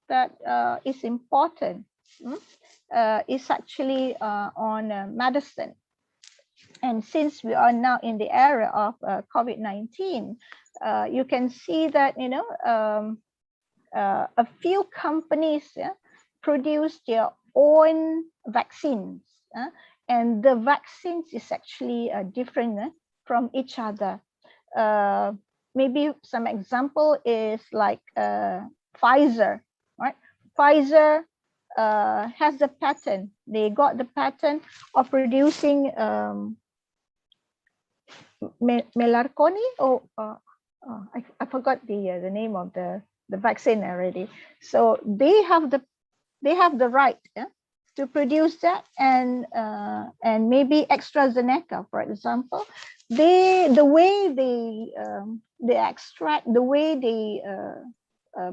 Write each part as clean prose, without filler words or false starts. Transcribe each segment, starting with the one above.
that is important is actually on medicine. And since we are now in the era of COVID-19, you can see that, a few companies produce their own vaccines, and the vaccines is actually different from each other. Maybe some example is like Pfizer, right? Pfizer has the patent. They got the patent of producing Melarconi, or I forgot the name of the vaccine already. So they have the right to produce that, and maybe AstraZeneca, for example, the way they extract, the way they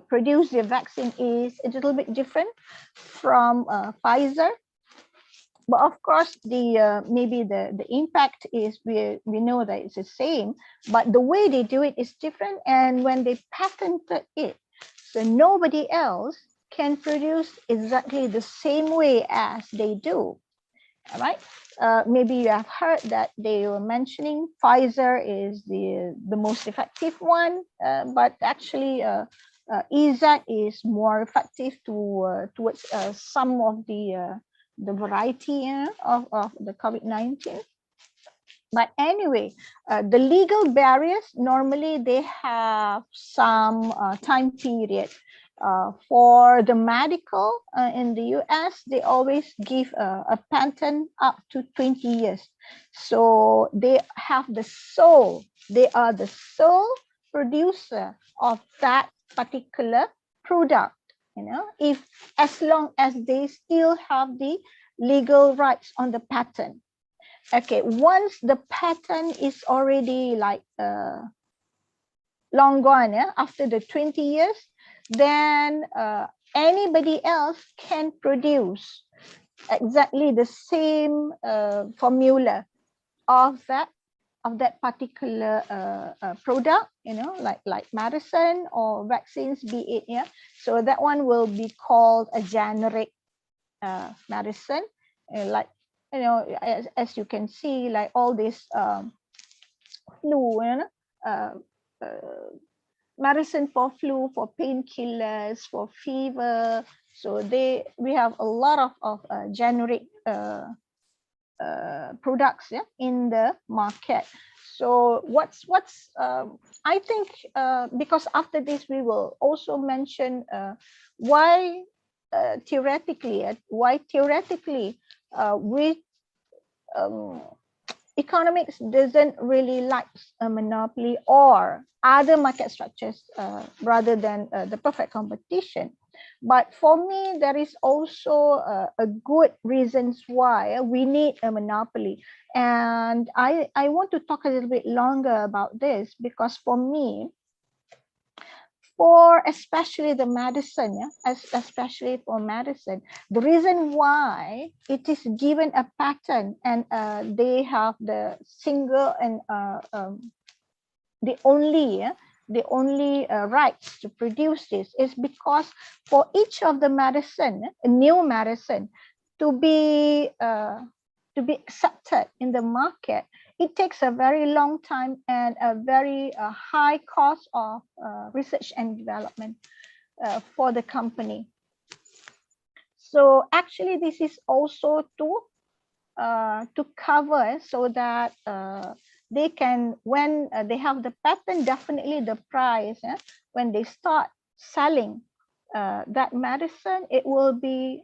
produce their vaccine is a little bit different from Pfizer. But of course, maybe the impact is we know that it's the same, but the way they do it is different. And when they patented it, so nobody else can produce exactly the same way as they do. All right. Maybe you have heard that they were mentioning Pfizer is the most effective one, but actually EZAC is more effective towards some of the variety of the COVID-19. But anyway, the legal barriers, normally they have some time period. For the medical in the US, they always give a patent up to 20 years. So they have they are the sole producer of that particular product. If as long as they still have the legal rights on the patent. Okay, once the patent is already like long gone, after the 20 years, then anybody else can produce exactly the same formula of that particular product, like medicine or vaccines, be it, so that one will be called a generic medicine, like, as you can see, like all this flu, medicine for flu, for painkillers, for fever. So we have a lot of generic products in the market. So what's I think, because after this we will also mention why theoretically with economics doesn't really like a monopoly or other market structures rather than the perfect competition. But for me, there is also a good reasons why we need a monopoly. And I want to talk a little bit longer about this, because for me, for especially the medicine, especially for medicine, the reason why it is given a patent and they have the single and the only rights to produce this is because for each of the medicine, a new medicine, to be accepted in the market, it takes a very long time and a very high cost of research and development for the company. So actually, this is also to cover so that they can, when they have the patent, definitely the price, when they start selling that medicine, it will be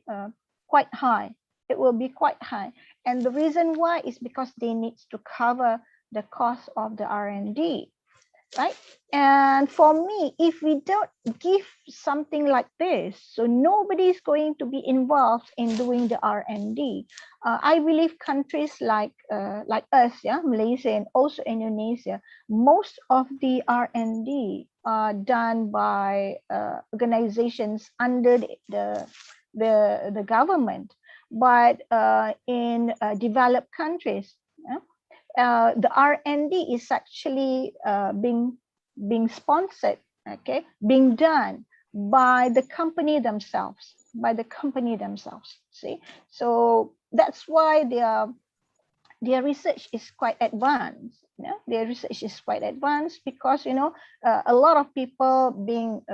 quite high. It will be quite high. And the reason why is because they need to cover the cost of the R&D, right? And for me, if we don't give something like this, so nobody is going to be involved in doing the R&D. I believe countries like us, Malaysia and also Indonesia, most of the R&D are done by organizations under the government. But in developed countries, the R&D is actually being sponsored, okay, being done by the company themselves, see. So that's why their research is quite advanced. Their research is quite advanced because a lot of people being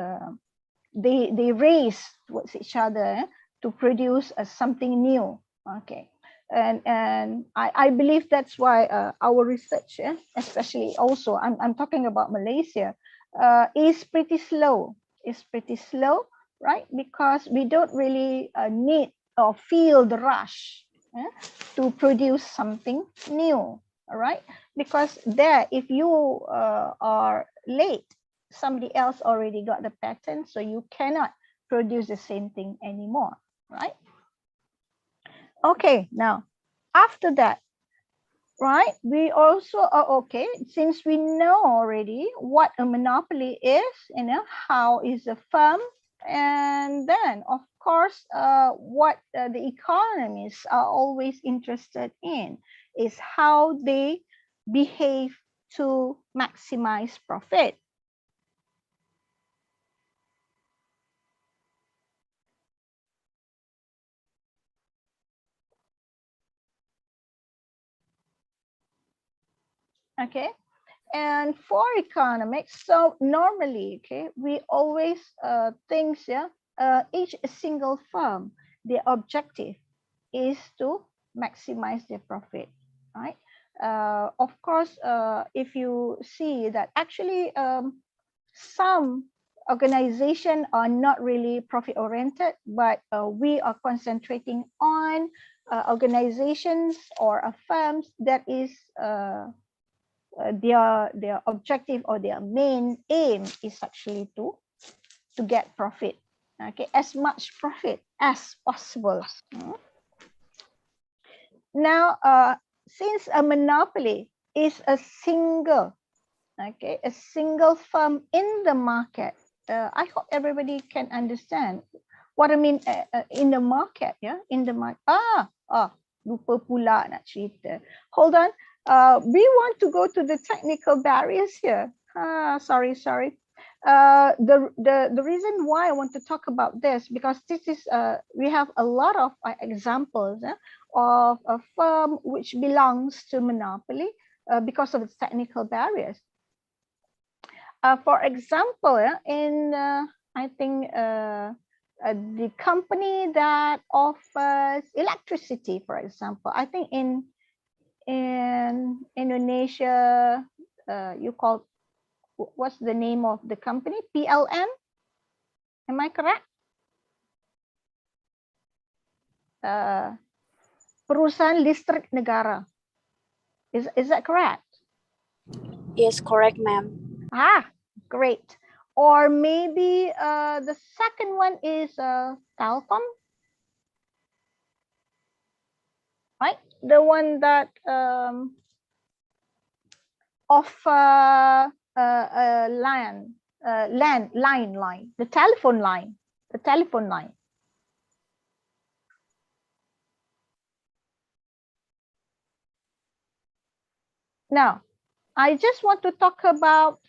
they race towards each other to produce something new. Okay, and I believe that's why our research, especially also I'm talking about Malaysia, is pretty slow. Right? Because we don't really need or feel the rush to produce something new. All right, because there, if you are late, somebody else already got the patent, so you cannot produce the same thing anymore, right? Okay, now after that, right, we also are okay, since we know already what a monopoly is, how is a firm, and then of course what the economists are always interested in is how they behave to maximize profit. Okay, and for economics, so normally, okay, we always think, each single firm, their objective is to maximize their profit, right? Of course, if you see that actually some organizations are not really profit oriented, but we are concentrating on organizations or firms that is their objective or their main aim is actually to get profit, okay, as much profit as possible. Now since a monopoly is a single firm in the market, I hope everybody can understand what I mean. In the market, in the market. Lupa pula nak cerita. Hold on. We want to go to the technical barriers here. Sorry. The reason why I want to talk about this, because this is we have a lot of examples of a firm which belongs to monopoly because of its technical barriers. For example, in I think the company that offers electricity, for example, I think in Indonesia, you call, what's the name of the company? PLN? Am I correct? Perusahaan Listrik Negara. Is that correct? Yes, correct, ma'am. Great. Or maybe the second one is Telkom, right? The one that offer line, the telephone line, Now, I just want to talk about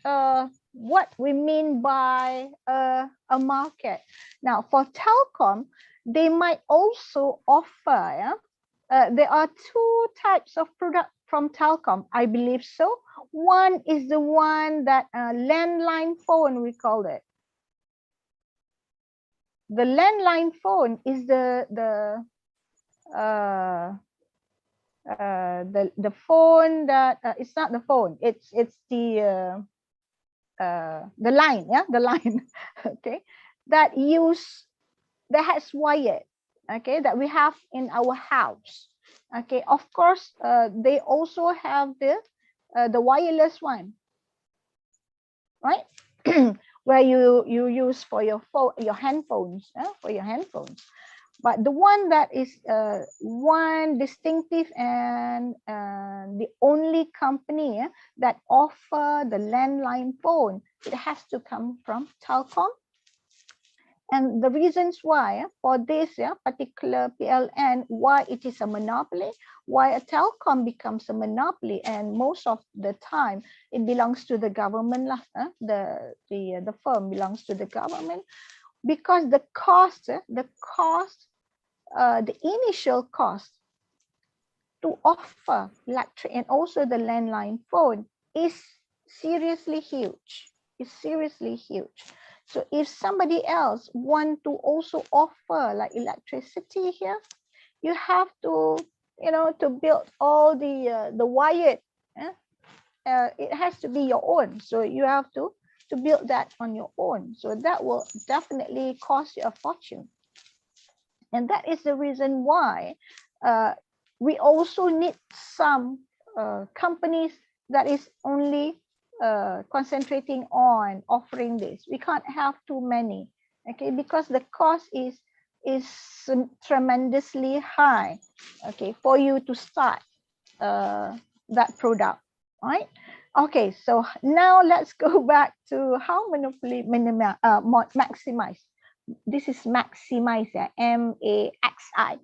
what we mean by a market. Now, for Telkom, they might also offer, there are two types of product from Telkom, I believe so. One is the one that landline phone, we call it. The landline phone is the phone that it's not the phone, it's the line, the line. Okay, that has wire, okay, that we have in our house. Okay, of course they also have the wireless one, right? Where you use for your phone, your handphones, for your handphones. But the one that is one distinctive and the only company that offer the landline phone, it has to come from Telkom. And the reasons why for this particular PLN, why it is a monopoly, why a telecom becomes a monopoly, and most of the time it belongs to the government, the firm belongs to the government, because the initial cost to offer electric and also the landline phone is seriously huge. It's seriously huge. So if somebody else want to also offer like electricity here, you have to, to build all the wired. It has to be your own. So you have to build that on your own. So that will definitely cost you a fortune. And that is the reason why we also need some companies that is only concentrating on offering this. We can't have too many, okay, because the cost is tremendously high, okay, for you to start that product, right? Okay, so now let's go back to how monopoly maximize. This is maximize, MAXI.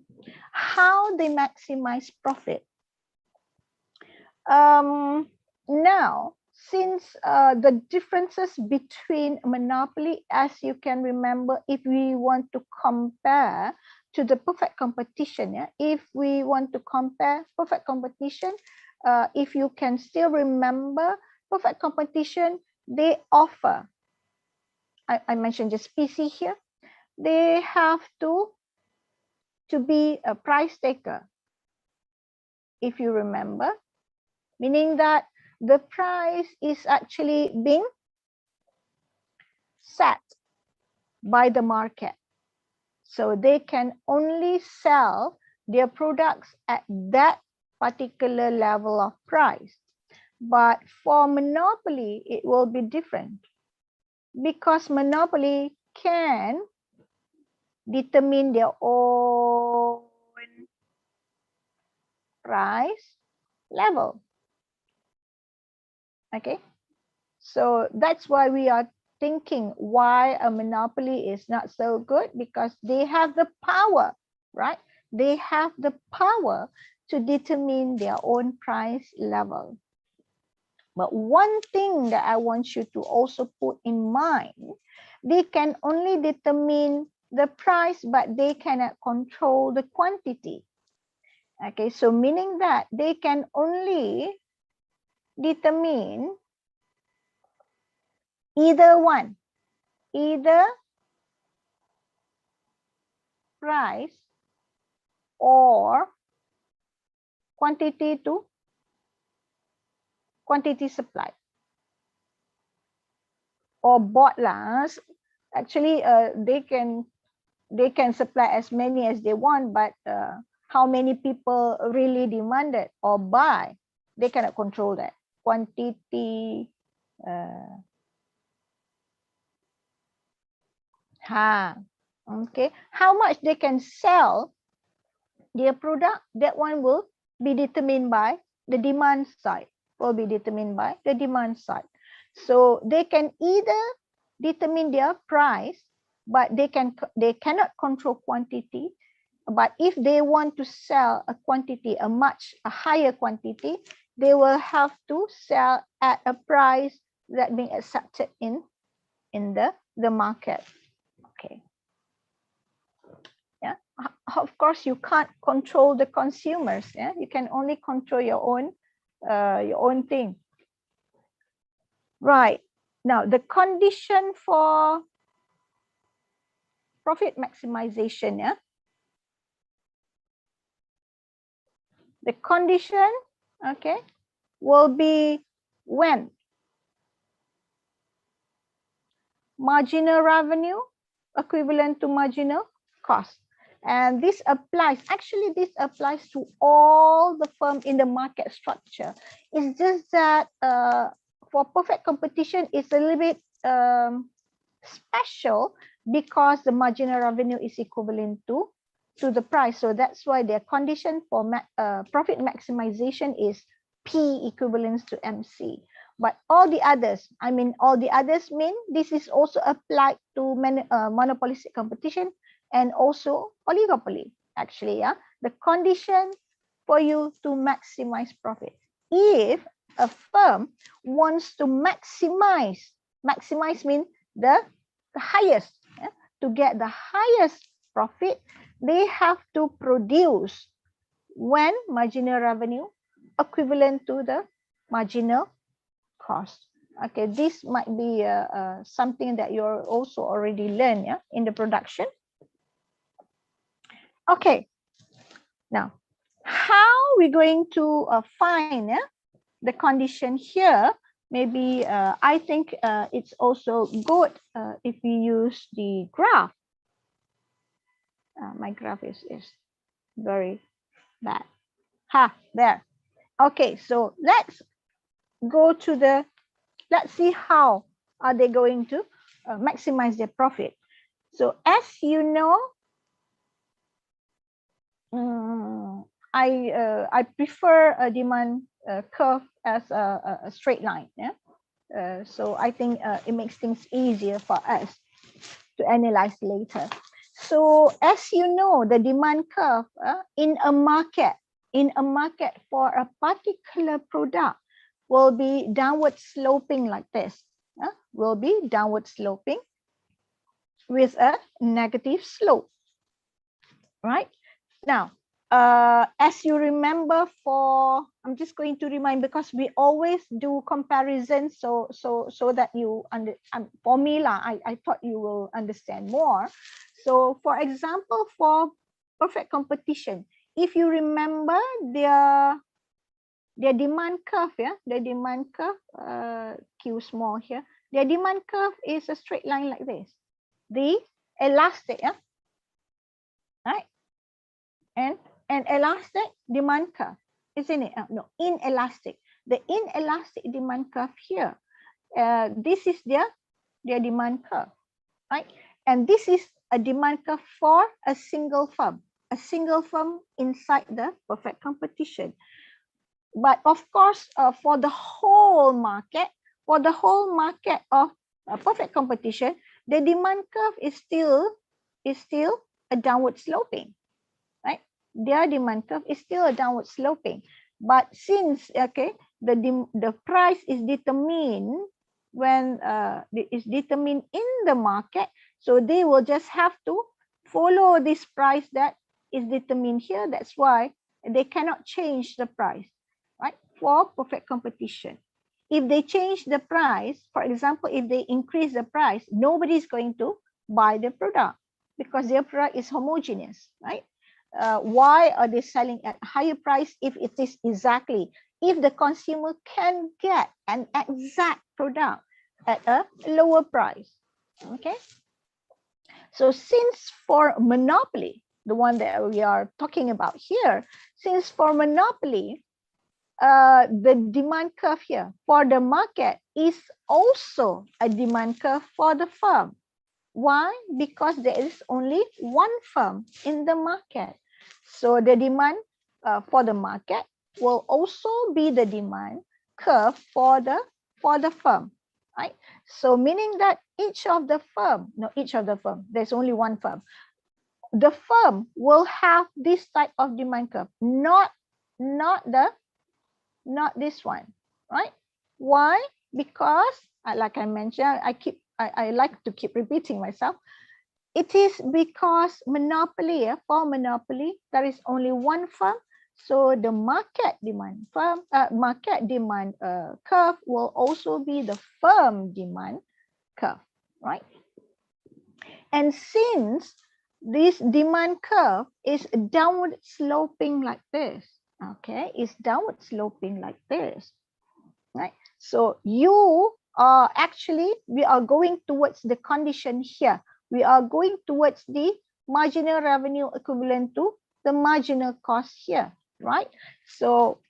How they maximize profit. Now, since the differences between monopoly, as you can remember, if we want to compare to the perfect competition, if we want to compare perfect competition, if you can still remember perfect competition, they offer, I mentioned just PC here, they have to be a price taker, if you remember, meaning that the price is actually being set by the market. So they can only sell their products at that particular level of price. But for monopoly, it will be different, because monopoly can determine their own price level. Okay, so that's why we are thinking why a monopoly is not so good, because they have the power, right? They have the power to determine their own price level. But one thing that I want you to also put in mind, they can only determine the price, but they cannot control the quantity. Okay, so meaning that they can only determine either one, either price or quantity to quantity supply, or bought lah. Actually, they can supply as many as they want, but how many people really demand it or buy, they cannot control that quantity. Okay, how much they can sell their product, that one will be determined by the demand side, will be determined by the demand side. So they can either determine their price, but they cannot control quantity. But if they want to sell a quantity, a higher quantity, they will have to sell at a price that being accepted in the market. Okay. Yeah. Of course, you can't control the consumers. Yeah, you can only control your own thing. Right. Now, the condition for profit maximization, yeah. The condition, okay, will be when marginal revenue equivalent to marginal cost. And this applies to all the firms in the market structure. It's just that for perfect competition, it's a little bit special, because the marginal revenue is equivalent to the price. So that's why their condition for profit maximization is P equivalents to MC. But all the others, I mean, all the others mean this is also applied to monopolistic competition and also oligopoly, actually, yeah. The condition for you to maximize profit. If a firm wants to maximize means the highest, yeah, to get the highest profit, they have to produce when marginal revenue equivalent to the marginal cost. Okay, this might be something that you're also already learned, yeah, in the production. Okay, now how we going to find the condition here? Maybe I think it's also good if we use the graph. My graph is very bad. There. Okay, so let's go to the, let's see how are they going to maximize their profit. So as you know, I prefer a demand curve as a straight line. Yeah. So I think it makes things easier for us to analyze later. So as you know, the demand curve in a market for a particular product will be downward sloping like this. Will be downward sloping with a negative slope, right? Now, as you remember, I'm just going to remind, because we always do comparison, so that you for me lah, I thought you will understand more. So for example, for perfect competition, if you remember their demand curve, yeah, the demand curve, Q small here, their demand curve is a straight line like this. The elastic, yeah, right? And an elastic demand curve, isn't it? No, inelastic. The inelastic demand curve here, this is their demand curve, right? And this is a demand curve for a single firm inside the perfect competition. But of course, for the whole market of perfect competition, the demand curve is still a downward sloping. Their demand curve is still a downward sloping, but since the price is determined when is determined in the market, so they will just have to follow this price that is determined here. That's why they cannot change the price, right? For perfect competition, if they change the price, for example, if they increase the price, nobody is going to buy the product because their product is homogeneous, right? Why are they selling at a higher price if it is exactly, if the consumer can get an exact product at a lower price? Okay. So since for monopoly, the one that we are talking about here, since for monopoly, the demand curve here for the market is also a demand curve for the firm. Why? Because there is only one firm in the market. So the demand for the market will also be the demand curve for the firm, right? So meaning that each of the firm, there's only one firm. The firm will have this type of demand curve, not this one, right? Why? Because like I mentioned, I like to keep repeating myself. It is because monopoly, for monopoly, there is only one firm. So the market demand curve will also be the firm demand curve, right? And since this demand curve is downward sloping like this, okay, it's downward sloping like this, right? So you are actually, we are going towards the condition here. We are going towards the marginal revenue equivalent to the marginal cost here, right? So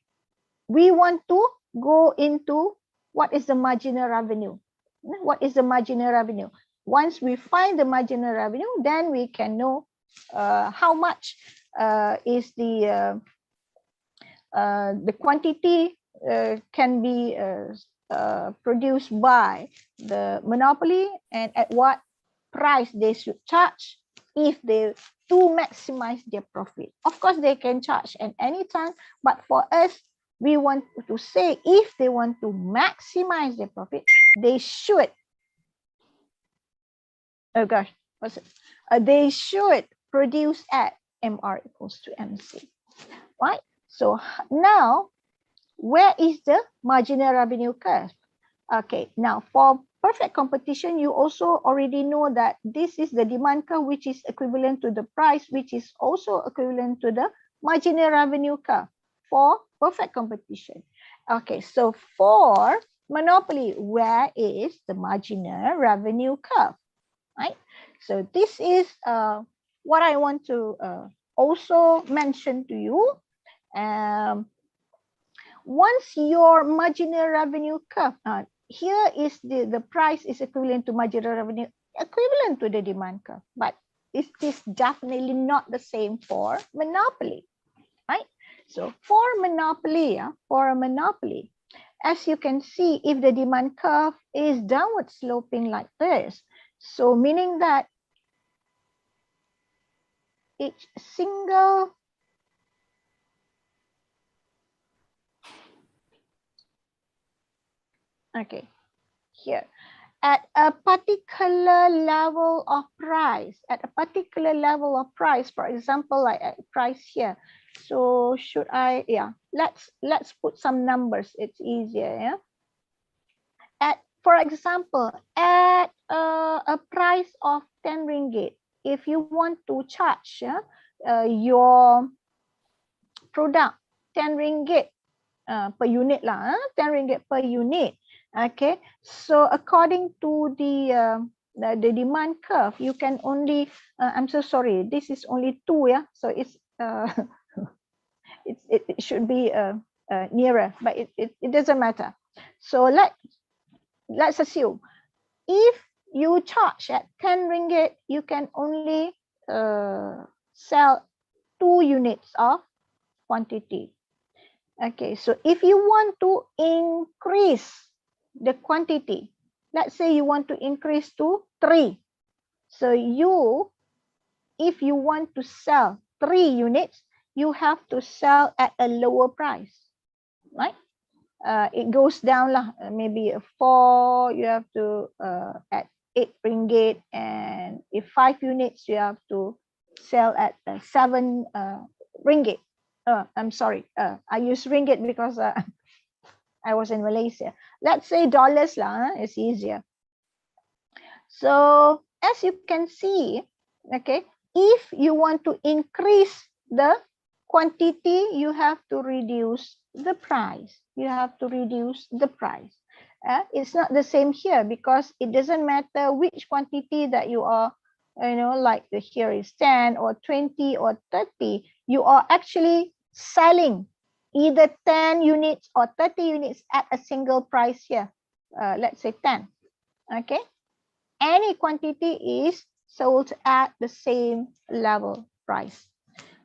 we want to go into what is the marginal revenue. What is the marginal revenue? Once we find the marginal revenue, then we can know how much is the quantity can be produced by the monopoly and at what price they should charge if they to maximize their profit. Of course, they can charge at any time, but for us, we want to say if they want to maximize their profit, they should. Oh gosh, what's it? They should produce at MR equals to MC, right? So now, where is the marginal revenue curve? Okay, now for perfect competition, you also already know that this is the demand curve, which is equivalent to the price, which is also equivalent to the marginal revenue curve for perfect competition. Okay, so for monopoly, where is the marginal revenue curve, right? So this is what I want to also mention to you. Once your marginal revenue curve, here is the price is equivalent to marginal revenue, equivalent to the demand curve, but it is definitely not the same for monopoly, right? So for monopoly, as you can see, if the demand curve is downward sloping like this, so meaning that each single here at a particular level of price, for example, like at price here. So should I, let's put some numbers, it's easier, for example, at a price of 10 ringgit, if you want to charge your product 10 ringgit per unit lah, 10 ringgit per unit. Okay, so according to the demand curve, you can only, I'm so sorry, this is only 2, so it's it should be nearer, but it doesn't matter. So let's assume if you charge at 10 ringgit, you can only sell 2 units of quantity. Okay, so if you want to increase the quantity, let's say you want to increase to 3. So if you want to sell 3 units, you have to sell at a lower price, right? It goes down lah, maybe 4, you have to at 8 ringgit, and if 5 units, you have to sell at 7 ringgit. I'm sorry, I use ringgit because I was in Malaysia. Let's say dollars lah, it's easier. So as you can see, okay, if you want to increase the quantity, you have to reduce the price. It's not the same here because it doesn't matter which quantity that you are, like here is 10 or 20 or 30, you are actually selling either 10 units or 30 units at a single price here. Let's say 10, okay? Any quantity is sold at the same level price,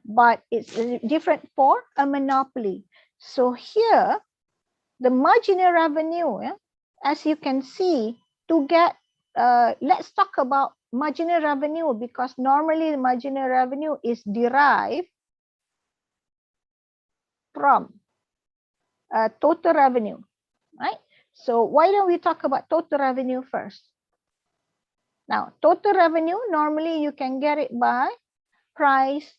but it's different for a monopoly. So here, the marginal revenue, as you can see, to get, let's talk about marginal revenue because normally the marginal revenue is derived from total revenue, right? So why don't we talk about total revenue first? Now, total revenue, normally you can get it by price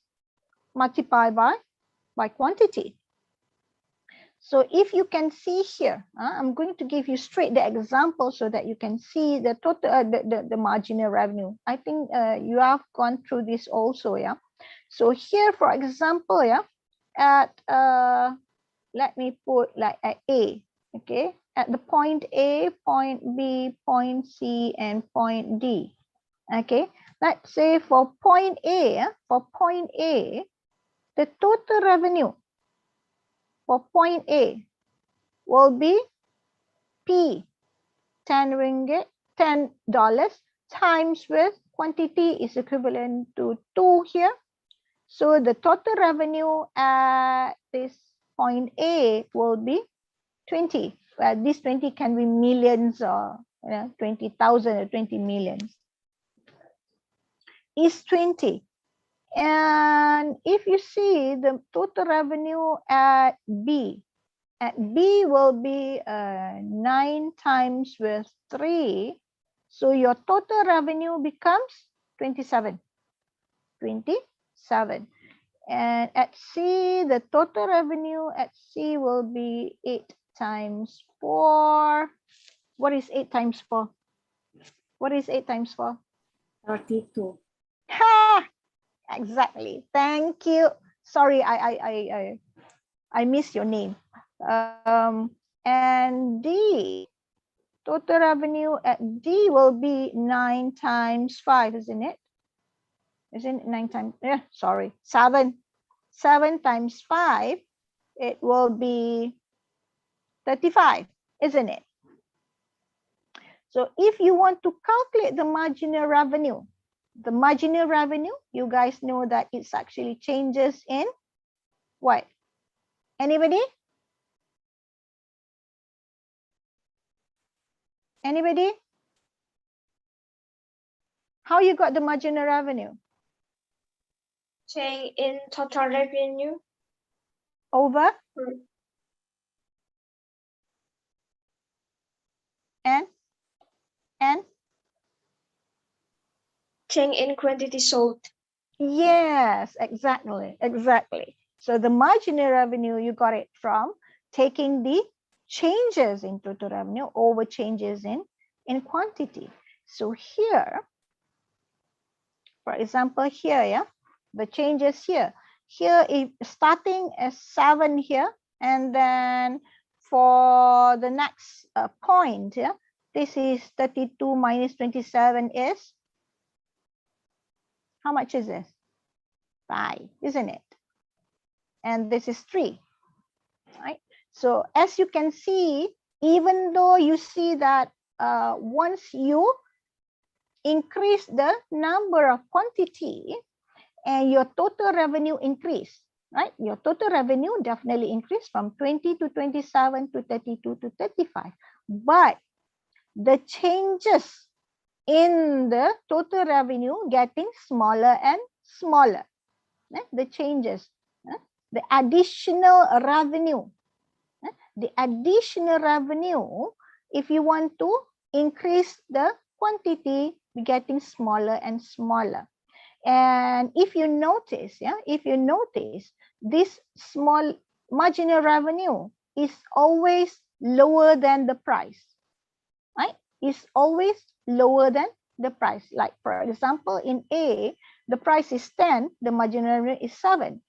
multiplied by quantity. So if you can see here, I'm going to give you straight the example so that you can see the total, the marginal revenue. I think you have gone through this also, So here, for example, at let me put like at A, okay, at the point A, point B, point C, and point D. Okay, let's say for point A, the total revenue for point A will be P, 10 ringgit, $10 times with quantity is equivalent to 2 here. So the total revenue at this point A will be 20. This 20 can be millions or 20,000 or 20 millions. Is 20. And if you see the total revenue at B will be 9 times with 3. So your total revenue becomes 27. 27. And at C, the total revenue at C will be 8 times 4. What is 8 times 4? What is 8 times 4? 32. Ha! Exactly. Thank you. Sorry, I missed your name. And D, total revenue at D will be 9 times 5, isn't it? Isn't it 9 times? Yeah, sorry, 7. 7 times 5, it will be 35, isn't it? So if you want to calculate the marginal revenue, you guys know that it's actually changes in what? Anybody? Anybody? How you got the marginal revenue? Change in total revenue Over? And? change in quantity sold. Yes, exactly. So the marginal revenue, you got it from taking the changes in total revenue over changes in quantity. So here, for example, here, the changes here. Here, if starting as 7 here, and then for the next point, this is 32 minus 27 is, how much is this? 5, isn't it? And this is 3, right? So as you can see, even though you see that once you increase the number of quantity and your total revenue increase, right? Your total revenue definitely increased from 20 to 27 to 32 to 35. But the changes in the total revenue getting smaller and smaller. The changes, the additional revenue. The additional revenue, if you want to increase the quantity, getting smaller and smaller. And if you notice, this small marginal revenue is always lower than the price, right? It's always lower than the price. Like for example, in A, the price is 10, the marginal revenue is 7.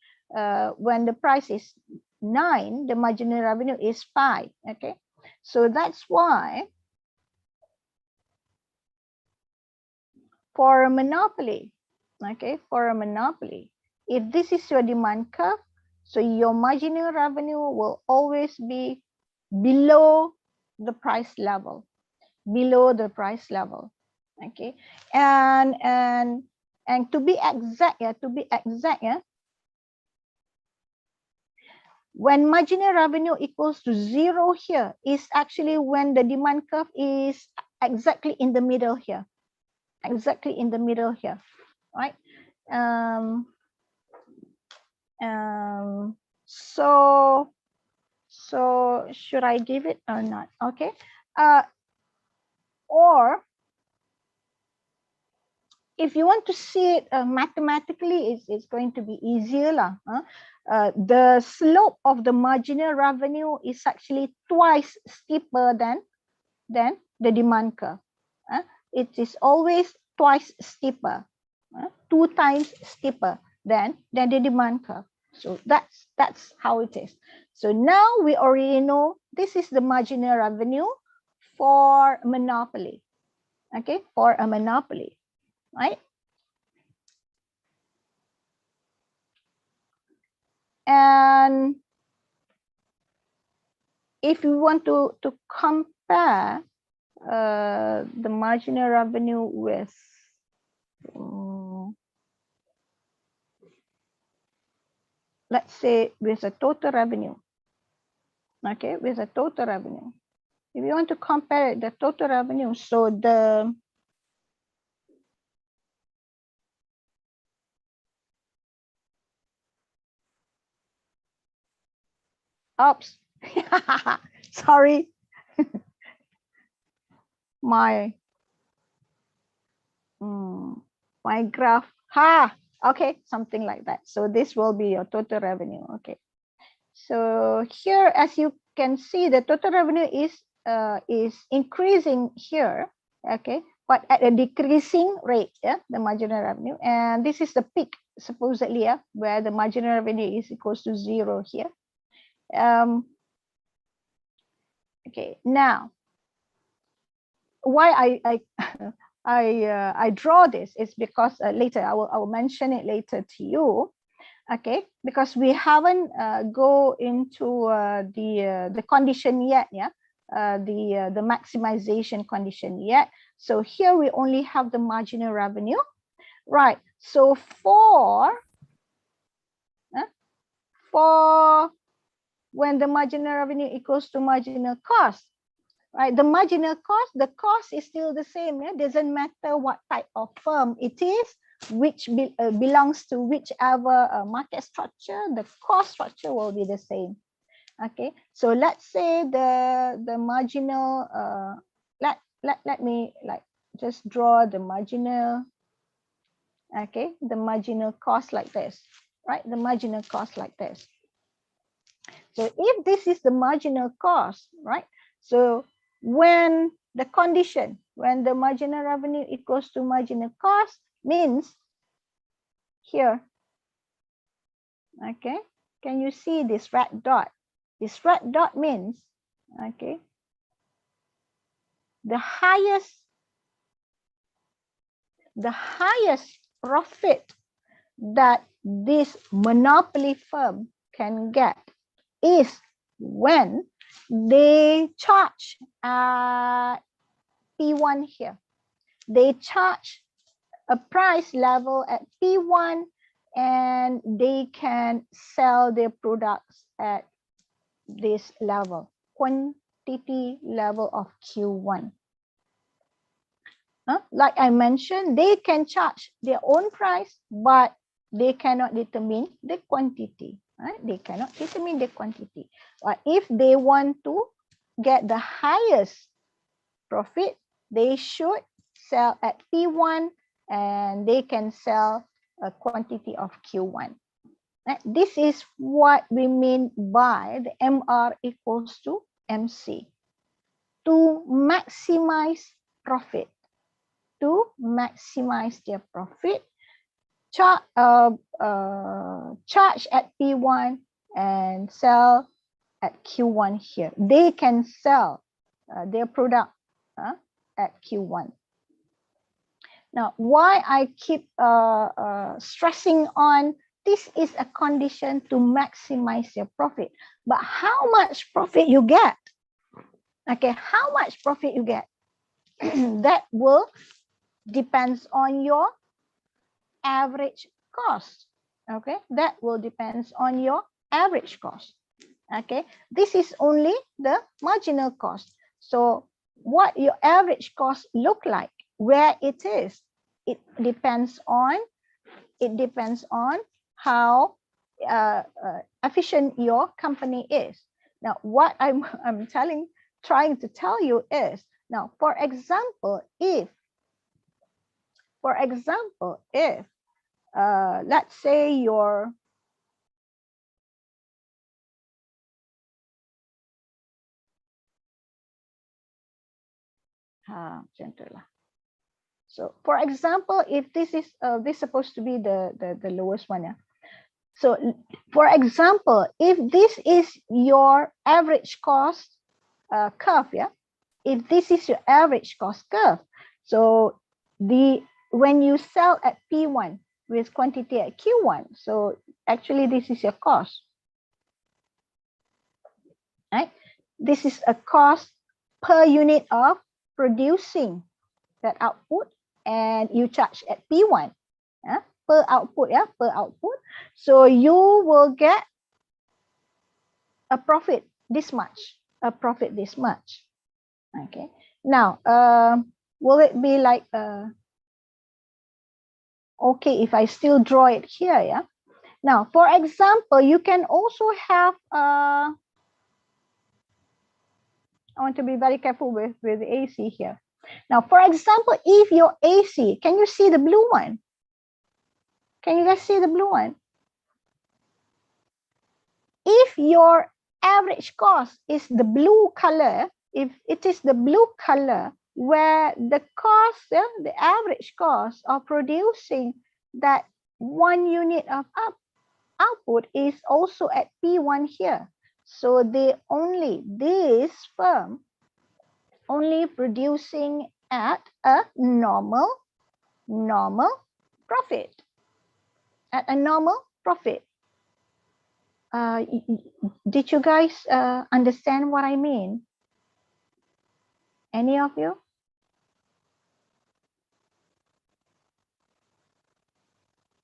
When the price is 9, the marginal revenue is 5. Okay, so that's why for a monopoly, if this is your demand curve, so your marginal revenue will always be below the price level, okay. And to be exact, when marginal revenue equals to 0 here is actually when the demand curve is exactly in the middle here, right? So should I give it or not? Okay. Or if you want to see it mathematically, it's going to be easier lah. The slope of the marginal revenue is actually twice steeper than the demand curve. It is always twice steeper, 2 times steeper than the demand curve. So that's how it is. So now we already know this is the marginal revenue for monopoly. Okay, for a monopoly, right? And if you want to compare the marginal revenue with let's say with a total revenue, okay, with a total revenue. if you want to compare the total revenue, so the oops, sorry, my my graph, okay, something like that. So this will be your total revenue. Okay, so here, as you can see, the total revenue is increasing here. Okay, but at a decreasing rate, yeah, the marginal revenue, and this is the peak supposedly, yeah, where the marginal revenue is equals to 0 here. Okay, now why I draw this is because later I will mention it later to you. Okay, because we haven't go into the condition yet, yeah, the maximization condition yet. So here we only have the marginal revenue, right? So for when the marginal revenue equals to marginal cost, right? The marginal cost, the cost is still the same. Yeah? Doesn't matter what type of firm it is, which belongs to whichever market structure, the cost structure will be the same. Okay, so let's say the marginal, let me like just draw the marginal, okay, the marginal cost like this, right? The marginal cost like this. So if this is the marginal cost, right? So when the condition, when the marginal revenue equals to marginal cost, means here, okay, can you see this red dot? This red dot means, okay, the highest profit that this monopoly firm can get is when they charge P1 here. They charge a price level at P1 and they can sell their products at this level, quantity level of Q1. Like I mentioned, they can charge their own price, but they cannot determine the quantity. Right? They cannot determine the quantity. But if they want to get the highest profit, they should sell at P1 and they can sell a quantity of Q1. Right? This is what we mean by the MR equals to MC. To maximize profit. To maximize their profit, charge at P1 and sell at Q1 here. They can sell their product at Q1. Now, why I keep stressing on this is a condition to maximize your profit. But how much profit you get? Okay, how much profit you get? That will depends on your average cost. Okay, that will depends on your average cost. Okay, this is only the marginal cost. So what your average cost look like, where it is, it depends on how efficient your company is. Now, what I'm trying to tell you is, now, for example, if let's say your so for example, if this is this supposed to be the lowest one, yeah. So for example, if this is your average cost curve, yeah, if this is your average cost curve, so when you sell at P1 with quantity at Q1, so actually this is your cost, right? This is a cost per unit of producing that output, and you charge at P1 per output, yeah, per output. So you will get a profit this much, Okay. Now, will it be like okay if I still draw it here? Yeah. Now, for example, you can also have I want to be very careful with AC here. Now, for example, if your AC, can you see the blue one? Can you guys see the blue one? If your average cost is the blue color, if it is the blue color where the cost, the average cost of producing that 1 unit of output is also at P1 here. So this firm only producing at a normal profit. At a normal profit. Did you guys understand what I mean? Any of you?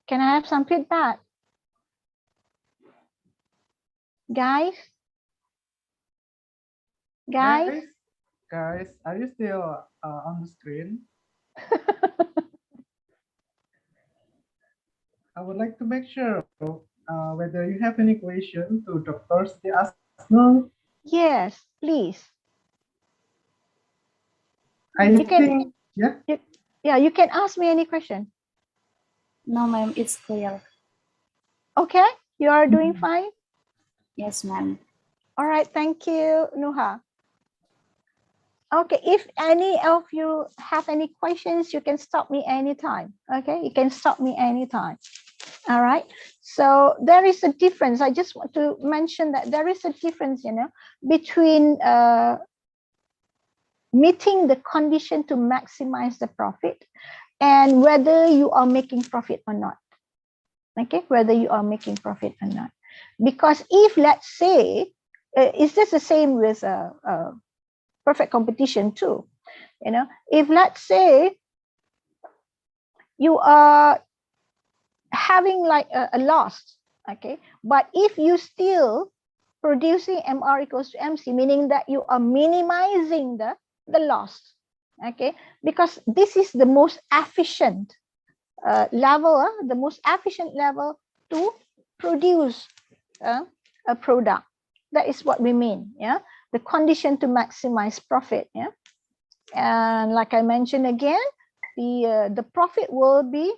Can I have some feedback? Guys, Guys, are you still on the screen? I would like to make sure whether you have any question to Dr. Siti Aznor. Yes, please. You can ask me any question. No, ma'am, it's clear. Okay, you are doing fine? Yes, ma'am. All right, thank you, Nuha. Okay, if any of you have any questions, you can stop me anytime. Okay, you can stop me anytime. All right, so there is a difference. I just want to mention that there is a difference, between meeting the condition to maximize the profit and whether you are making profit or not. Okay, whether you are making profit or not. Because if, let's say, is this the same with perfect competition too? If let's say you are having like a loss, okay, but if you still producing MR equals to MC, meaning that you are minimizing the loss, okay, because this is the most efficient level, the most efficient level to produce a product. That is what we mean, yeah, the condition to maximize profit, yeah. And like I mentioned again, the profit will be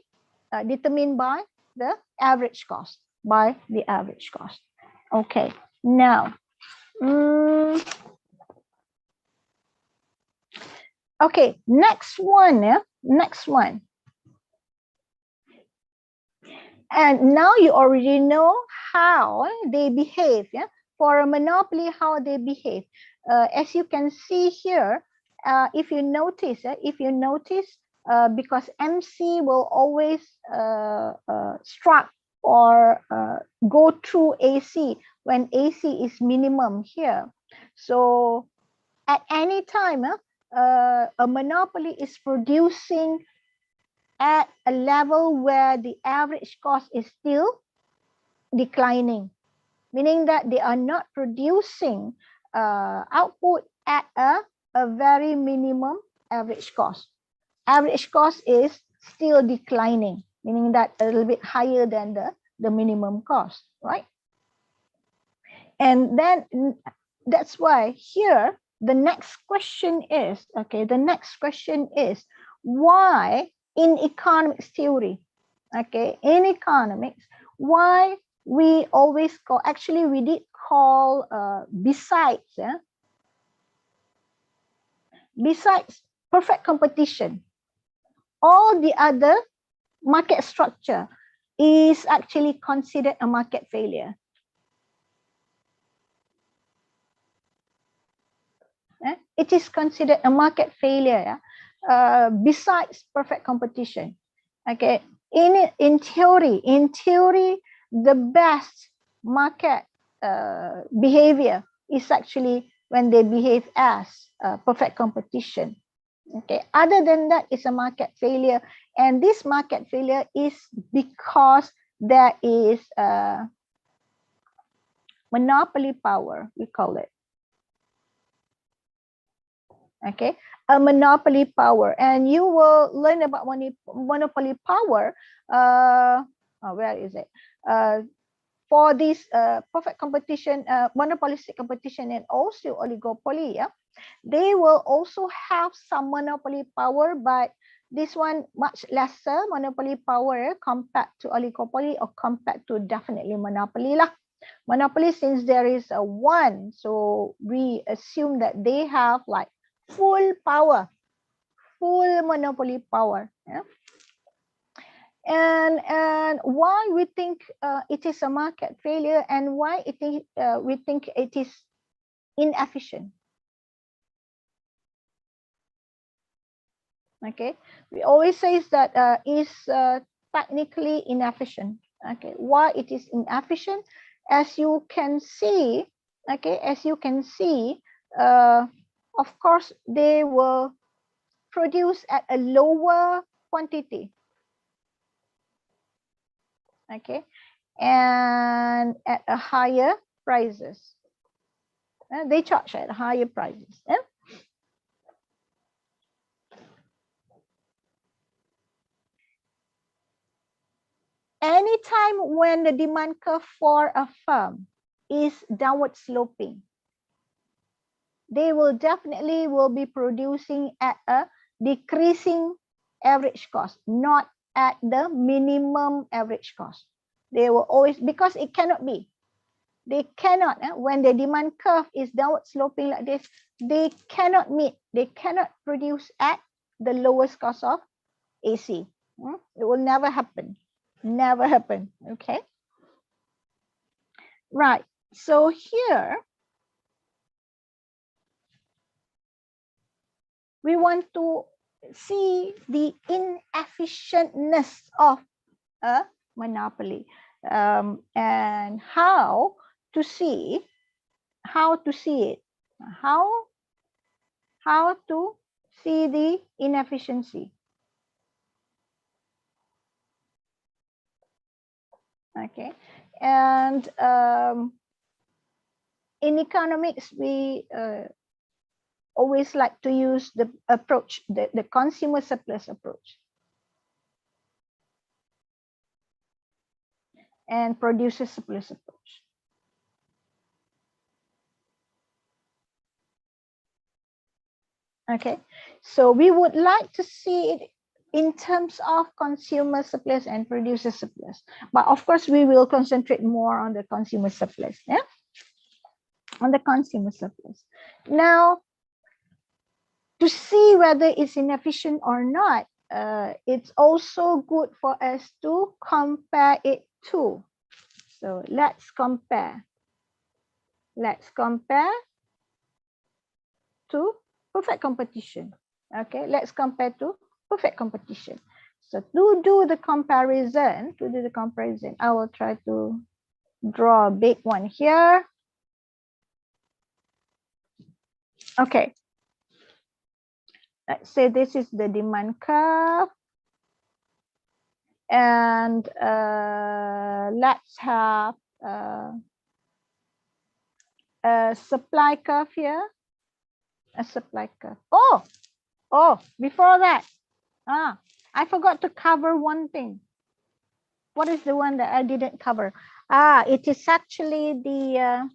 determined by the average cost, Okay, now, okay, next one, yeah, next one. And now you already know how they behave, yeah, for a monopoly, how they behave. As you can see here, if you notice, because MC will always struck or go through AC when AC is minimum here. So at any time, a monopoly is producing at a level where the average cost is still declining, meaning that they are not producing output at a very minimum average cost. Average cost is still declining, meaning that a little bit higher than the minimum cost, right? And then that's why here the next question is, okay, the next question is why in economics theory, okay, in economics, why we always call, actually we did call besides perfect competition, all the other market structure is actually considered a market failure. It is considered a market failure besides perfect competition. Okay, in theory, the best market behavior is actually when they behave as perfect competition. Okay, other than that, it's a market failure, and this market failure is because there is monopoly power, we call it. Okay, a monopoly power, and you will learn about monopoly power. Where is it? For this perfect competition, monopolistic competition, and also oligopoly. Yeah, they will also have some monopoly power, but this one much lesser monopoly power compared to oligopoly, or compared to definitely monopoly lah. Monopoly, since there is a one, so we assume that they have like full power, full monopoly power. Yeah? And why we think it is a market failure, and why we think it is inefficient. Okay, we always say that is technically inefficient. Okay, why it is inefficient? As you can see, okay, as you can see, of course they will produce at a lower quantity. Okay, and at a higher prices. They charge at higher prices. Anytime when the demand curve for a firm is downward sloping, they will definitely be producing at a decreasing average cost, not at the minimum average cost. They will always, because it cannot be. They cannot, when the demand curve is downward sloping like this, they cannot meet, they cannot produce at the lowest cost of AC. It will never happen. Never happen. Okay. Right. So here we want to see the inefficientness of a monopoly, and how to see it, how to see the inefficiency. Okay, and in economics we always like to use the approach, the consumer surplus approach, and producer surplus approach. Okay, so we would like to see it in terms of consumer surplus and producer surplus, but of course we will concentrate more on the consumer surplus. Yeah, on the consumer surplus. Now, to see whether it's inefficient or not, it's also good for us to compare it to. So let's compare. Let's compare to perfect competition. Okay, let's compare to perfect competition. So to do the comparison, I will try to draw a big one here. Okay. Let's say this is the demand curve. And let's have a supply curve here. A supply curve. Oh, before that, I forgot to cover one thing. What is the one that I didn't cover? It is actually the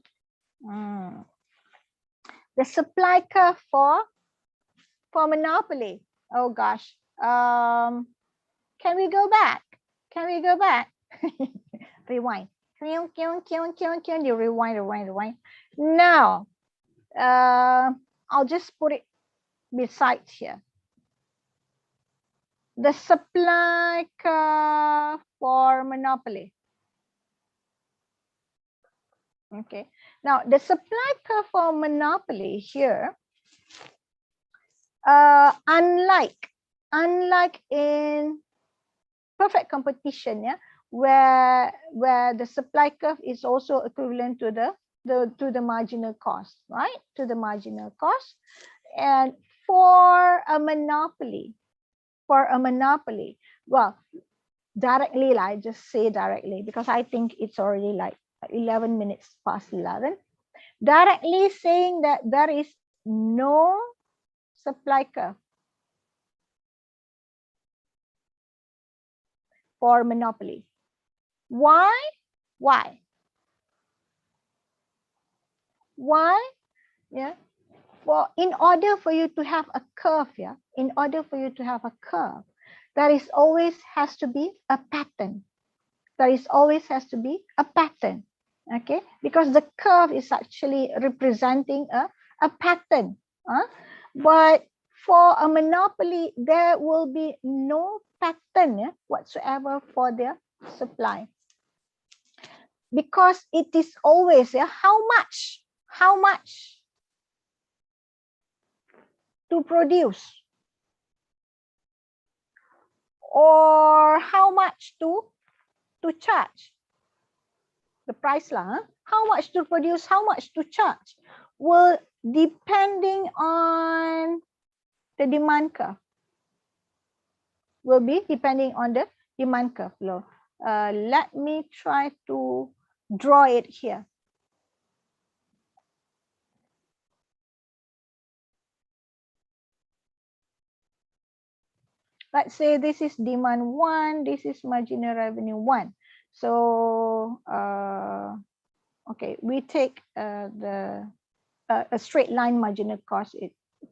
supply curve for monopoly. Oh gosh. Can we go back? Can we go back? Rewind. You rewind. Now, I'll just put it beside here. The supply curve for monopoly. Okay. Now, the supply curve for monopoly here, unlike in perfect competition, yeah, where the supply curve is also equivalent to the marginal cost, right? To the marginal cost. And for a monopoly, well, directly, I just say directly because I think it's already like 11 minutes past 11. Directly saying that there is no supply curve for monopoly. Why? Why? Why? Yeah. Well, in order for you to have a curve, yeah, in order for you to have a curve, there is always has to be a pattern. There is always has to be a pattern, okay? Because the curve is actually representing a pattern. But for a monopoly, there will be no pattern, yeah, whatsoever for their supply. Because it is always, yeah, how much to produce, or how much to charge, the price lah, how much to produce, how much to charge, will depending on the demand curve, will be depending on the demand curve. Let me try to draw it here. Let's say this is demand 1, this is marginal revenue 1. So, okay, we take a straight line marginal cost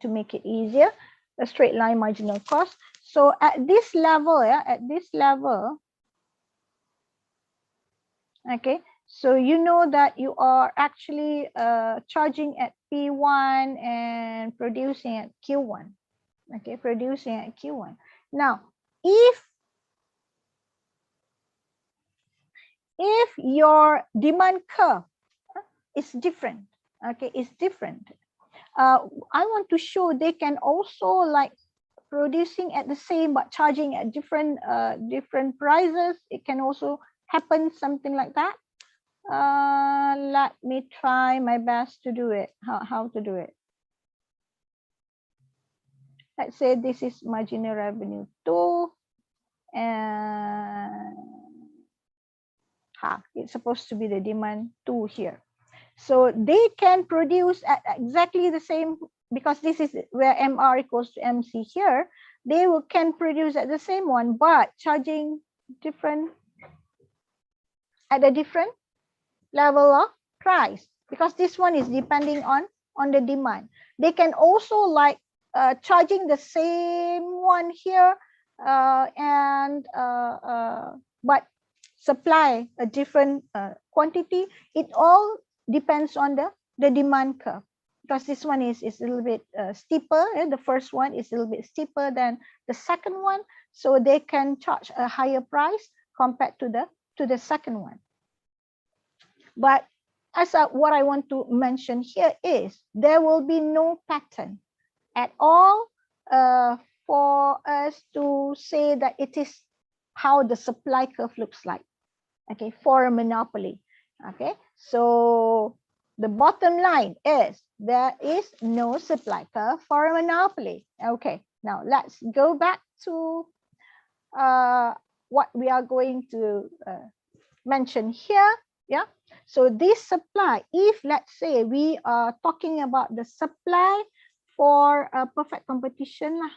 to make it easier, a straight line marginal cost. So at this level, yeah, at this level, okay, so you know that you are actually charging at P1 and producing at Q1, okay, producing at Q1. Now, if your demand curve is different, okay, is different, I want to show they can also like producing at the same but charging at different different prices. It can also happen something like that. Let me try my best to do it. How to do it? Let's say this is marginal revenue 2, and it's supposed to be the demand 2 here. So they can produce at exactly the same, because this is where MR equals to MC here. They can produce at the same one, but charging different at a different level of price, because this one is depending on the demand. They can also like charging the same one here but supply a different quantity. It all depends on the demand curve, because this one is a little bit steeper. The first one is a little bit steeper than the second one, so they can charge a higher price compared to the second one. But as what I want to mention here is there will be no pattern at all for us to say that it is how the supply curve looks like, okay, for a monopoly. Okay, so the bottom line is there is no supply curve for a monopoly. Okay, now let's go back to what we are going to mention here. Yeah, so this supply, if let's say we are talking about the supply for a perfect competition lah.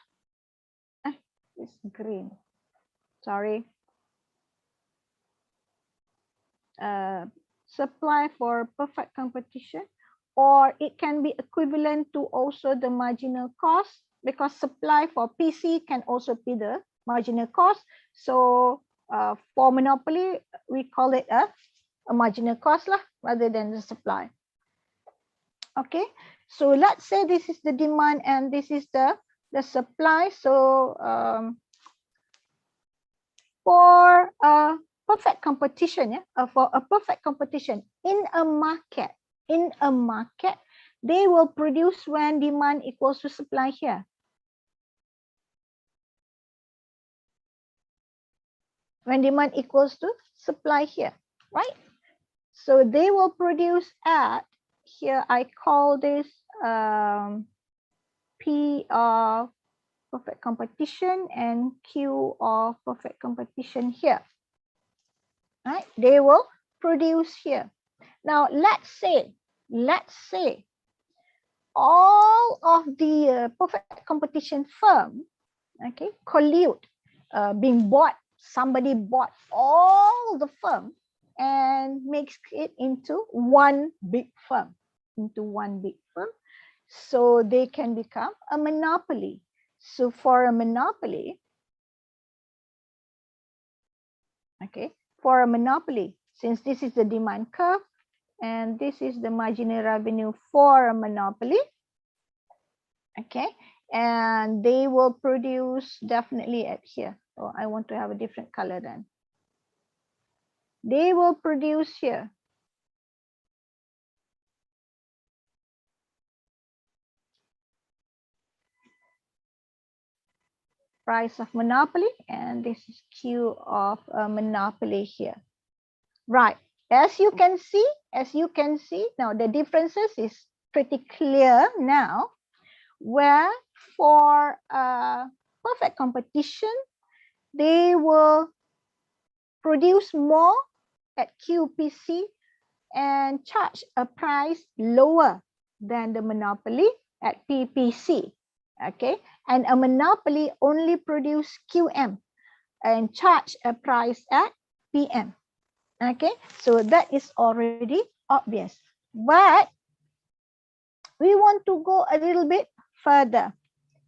It's green, sorry. Supply for perfect competition, or it can be equivalent to also the marginal cost, because supply for PC can also be the marginal cost. So for monopoly, we call it a marginal cost lah, rather than the supply. Okay, so let's say this is the demand and this is the supply. So for perfect competition, for a perfect competition in a market, they will produce when demand equals to supply here. When demand equals to supply here, right? So they will produce at, here I call this P of perfect competition and Q of perfect competition here. Right? They will produce here. Now let's say all of the perfect competition firm, okay, collude, being bought, somebody bought all the firm and makes it into one big firm, so they can become a monopoly. So for a monopoly, okay, for a monopoly, since this is the demand curve and this is the marginal revenue for a monopoly, okay, and they will produce definitely at here. Oh, I want to have a different color then. They will produce here. Price of monopoly, and this is Q of a monopoly here. Right, as you can see, now the differences is pretty clear now, where for perfect competition, they will produce more at QPC and charge a price lower than the monopoly at PPC. Okay, and a monopoly only produce QM and charge a price at PM. Okay, so that is already obvious, but we want to go a little bit further.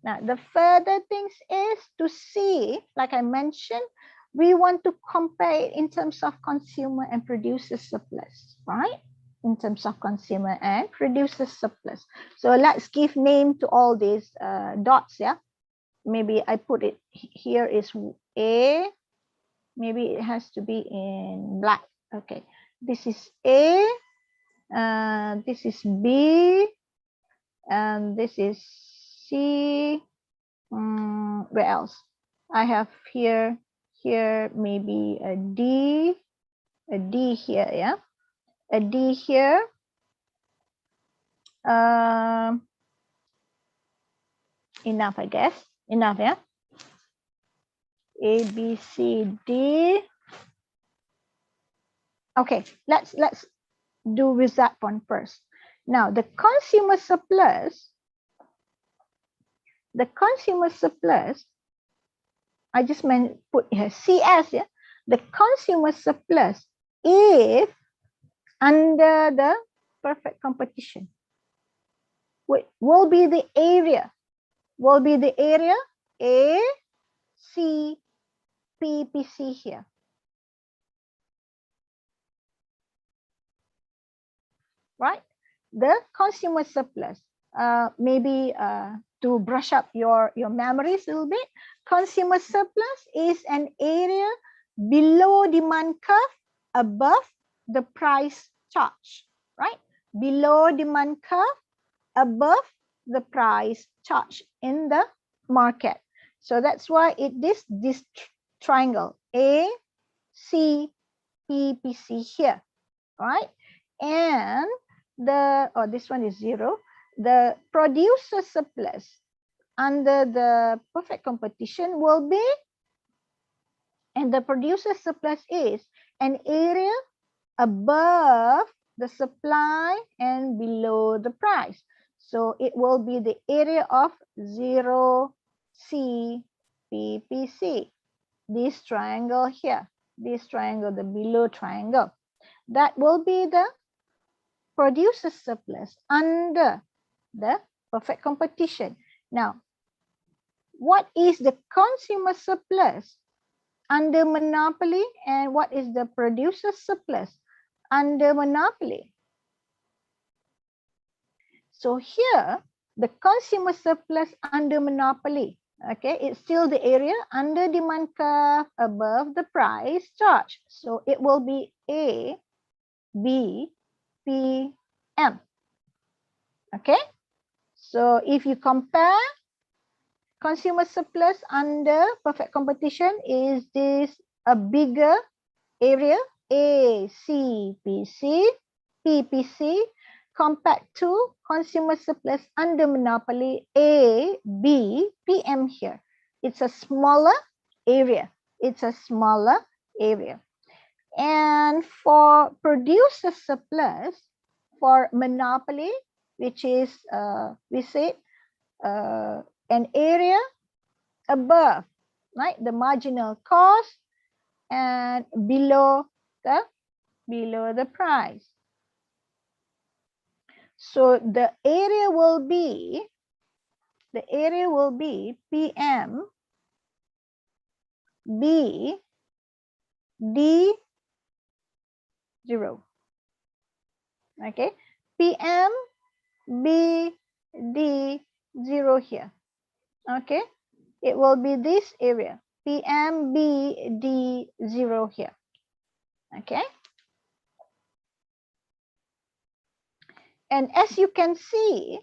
Now, the further things is to see, like I mentioned, we want to compare it in terms of consumer and producer surplus, right? In terms of consumer and producer surplus. So let's give name to all these dots, yeah? Maybe I put it here is A, maybe it has to be in black. Okay, this is A, this is B, and this is C. Where else? I have here maybe a D here, yeah, a D here. Enough, I guess. Enough, yeah. A, B, C, D. Okay, let's do with that one first. Now, the consumer surplus, I just put here CS, yeah. The consumer surplus if under the perfect competition will be the area, A, C, P, P, C here. Right? The consumer surplus, maybe to brush up your memories a little bit, consumer surplus is an area below demand curve above the price charge, right? Below demand curve above the price charge in the market. So that's why this triangle A, C, P, P, C here, right? And this one is 0. The producer surplus under the perfect competition will be, and the producer surplus is an area above the supply and below the price. So it will be the area of 0, C, P, P, C. This triangle here, this triangle, the below triangle, that will be the producer surplus under the perfect competition. Now, what is the consumer surplus under monopoly and what is the producer surplus under monopoly? So here, the consumer surplus under monopoly, okay, it's still the area under demand curve above the price charge. So it will be A, B, P, M. Okay, so if you compare consumer surplus under perfect competition, is this a bigger area, A, C, P, C, P, P, C, compared to consumer surplus under monopoly, A, B, P, M here. It's a smaller area. It's a smaller area. And for producer surplus, for monopoly, which is, we said, an area above, right, the marginal cost and below the price. So the area will be PM B D 0. Okay, PM B D 0 here. Okay, it will be this area, PM B D 0 here. Okay, and as you can see,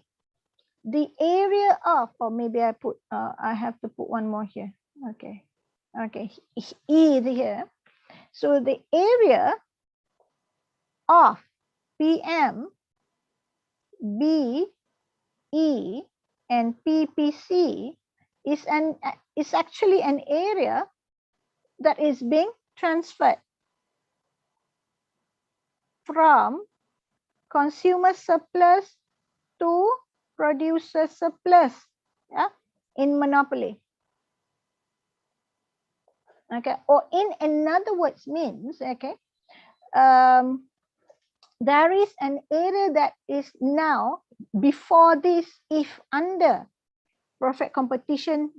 the area of, or maybe I put, I have to put one more here. Okay, okay, E here. So the area of PM, B, E, and PPC is actually an area that is being transferred from consumer surplus to producer surplus, yeah, in monopoly. Okay, or in another words means, okay, there is an area that is now, before this, if under perfect competition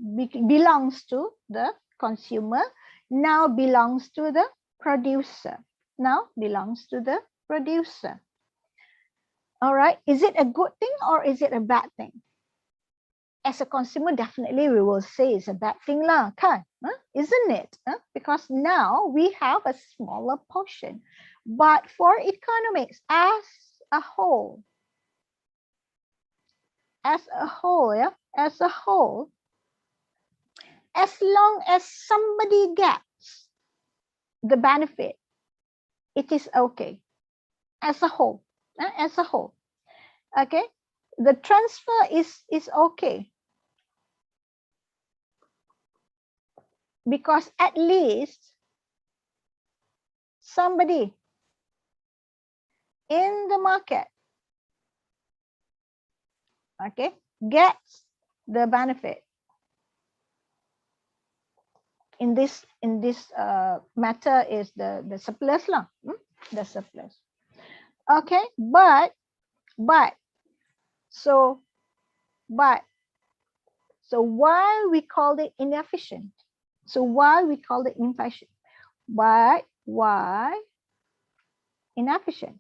belongs to the consumer, now belongs to the producer. Now belongs to the producer. All right, is it a good thing or is it a bad thing? As a consumer, definitely we will say it's a bad thing lah, kan? Isn't it? Because now we have a smaller portion. But for economics as a whole, yeah, as a whole, as long as somebody gets the benefit, it is okay. As a whole, okay, the transfer is okay, because at least somebody in the market, okay, gets the benefit. In this matter is the surplus lah, the surplus. Okay, but so why we call it inefficient? So why we call it inefficient? Why inefficient?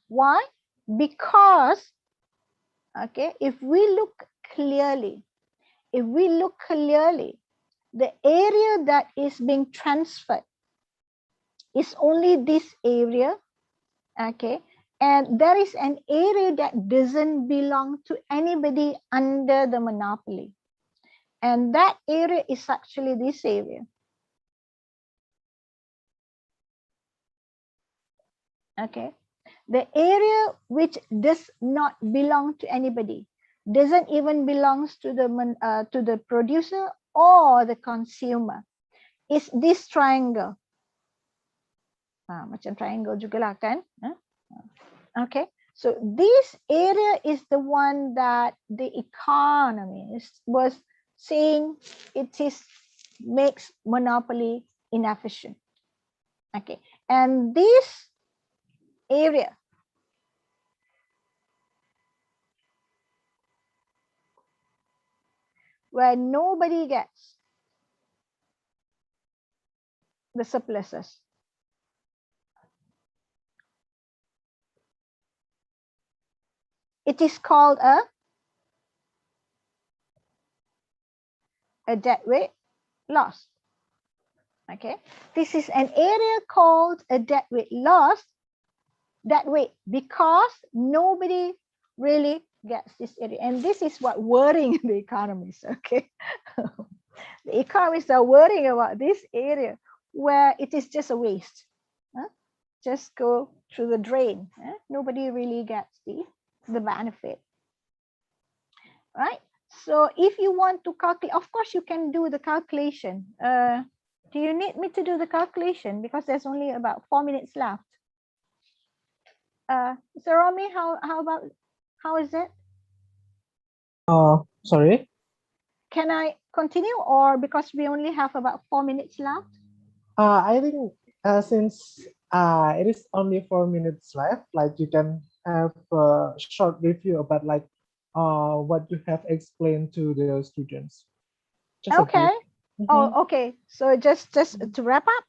Why? Because, okay, if we look clearly, the area that is being transferred is only this area, okay, and there is an area that doesn't belong to anybody under the monopoly, and that area is actually this area. Okay, the area which does not belong to anybody, doesn't even belongs to the producer or the consumer, is this triangle. Macam triangle jugalah kan? Okay, so this area is the one that the economist was saying it makes monopoly inefficient. Okay, and this area where nobody gets the surpluses, it is called a deadweight loss. Okay, this is an area called a deadweight loss, deadweight, because nobody really gets this area, and this is what worrying the economists. Okay, the economists are worrying about this area where it is just a waste, just go through the drain. Nobody really gets the benefit, right? So if you want to calculate, of course you can do the calculation. Do you need me to do the calculation? Because there's only about 4 minutes left. So Romy, how is it? Sorry. Can I continue, or because we only have about 4 minutes left? I think since it is only 4 minutes left, like you can have a short review about like what you have explained to the students. Just a Okay. bit. Oh, okay. So just to wrap up,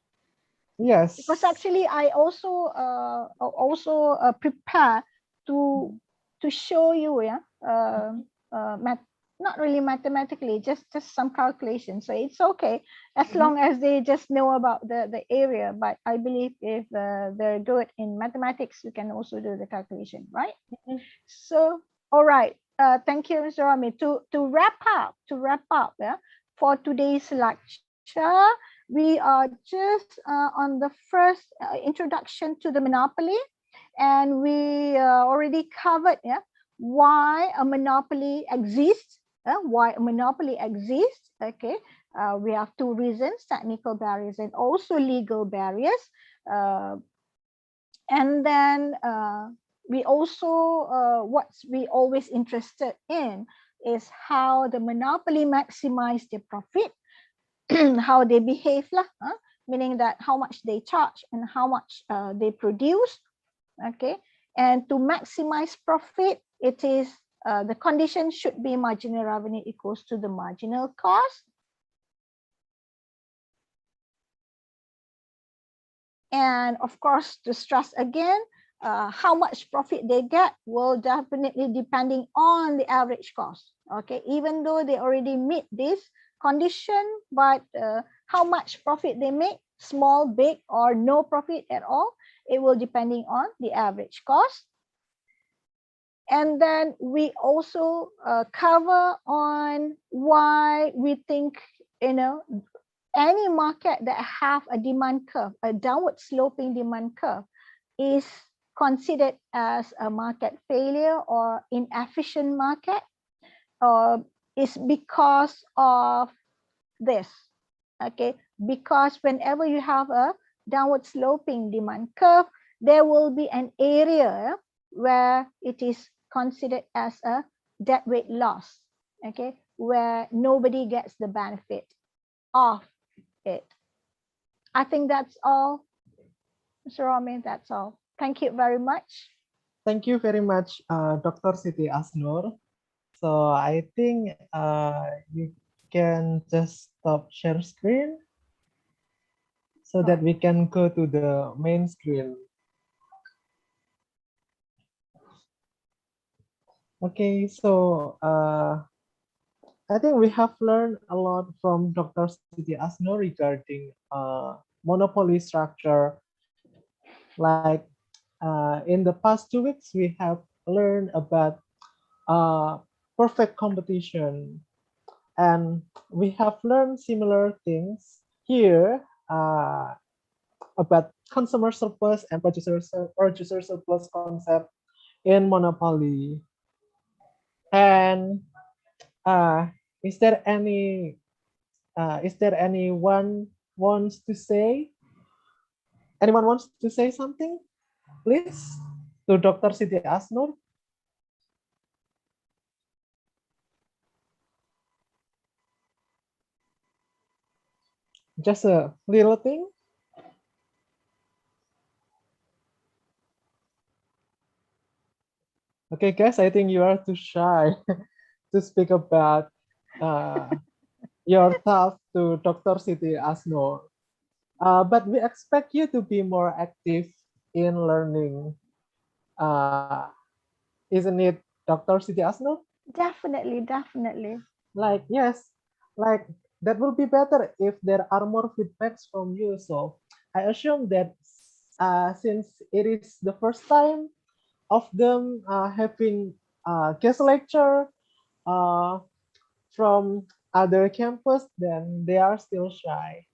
Yes. because actually I also prepare to show you, yeah, not really mathematically, just some calculation. So it's okay as long as they just know about the area. But I believe if they're good in mathematics, you can also do the calculation, right? So all right. Thank you, Mr. Rami. To wrap up, yeah, for today's lecture, we are just on the first introduction to the monopoly, and we already covered, yeah, why a monopoly exists. Okay, we have two reasons: technical barriers and also legal barriers. And then we also what we always interested in is how the monopoly maximize their profit, how they behave lah, meaning that how much they charge and how much they produce. Okay, and to maximize profit, it is the condition should be marginal revenue equals to the marginal cost. And of course, to stress again, how much profit they get will definitely depending on the average cost. Okay, even though they already meet this condition, but how much profit they make, small, big, or no profit at all, it will depending on the average cost. And then we also cover on why we think, any market that have a demand curve, a downward sloping demand curve, is considered as a market failure or inefficient market, is because of this. Okay, because whenever you have a downward sloping demand curve, there will be an area where it is considered as a deadweight loss. Okay, where nobody gets the benefit of it. I think that's all, Mr. Rami. That's all. Thank you very much. Thank you very much, Dr. Siti Aznor. So I think you can just stop share screen so that we can go to the main screen. Okay, so I think we have learned a lot from Dr. Siti Aznor regarding monopoly structure. Like in the past 2 weeks, we have learned about perfect competition, and we have learned similar things here about consumer surplus and producer surplus concept in monopoly. And is there anyone wants to say? Anyone wants to say something, please, to Dr. Siti Aznor? Just a little thing. Okay, guys, I think you are too shy to speak about your thoughts to Dr. Siti Aznor. But we expect you to be more active in learning. Isn't it, Dr. Siti Aznor? Definitely, definitely. Like, yes, like that will be better if there are more feedbacks from you. So I assume that since it is the first time of them having guest lecture from other campus, then they are still shy.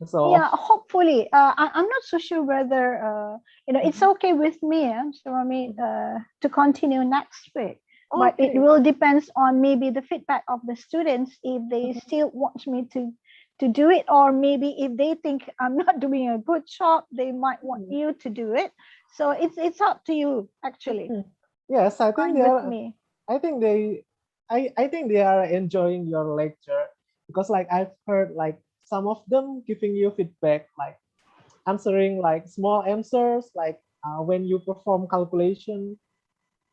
So Yeah, hopefully. I'm not so sure whether it's okay with me, so I mean, to continue next week. But it will depends on maybe the feedback of the students if they still want me to to do it, or maybe if they think I'm not doing a good job, they might want you to do it. So it's up to you actually. Yes, I think Fine they with are. me. I think I think they are enjoying your lecture because like I've heard like some of them giving you feedback, like answering like small answers, like when you perform calculation.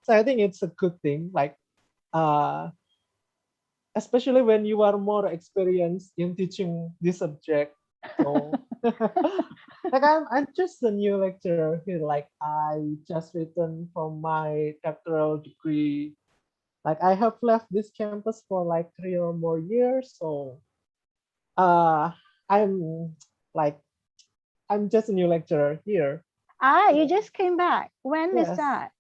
So I think it's a good thing, like especially when you are more experienced in teaching this subject. So like I'm just a new lecturer here. Like I just returned from my doctoral degree. Like I have left this campus for like 3 or more years. So I'm like I'm just a new lecturer here. You just came back. When is Yes. that?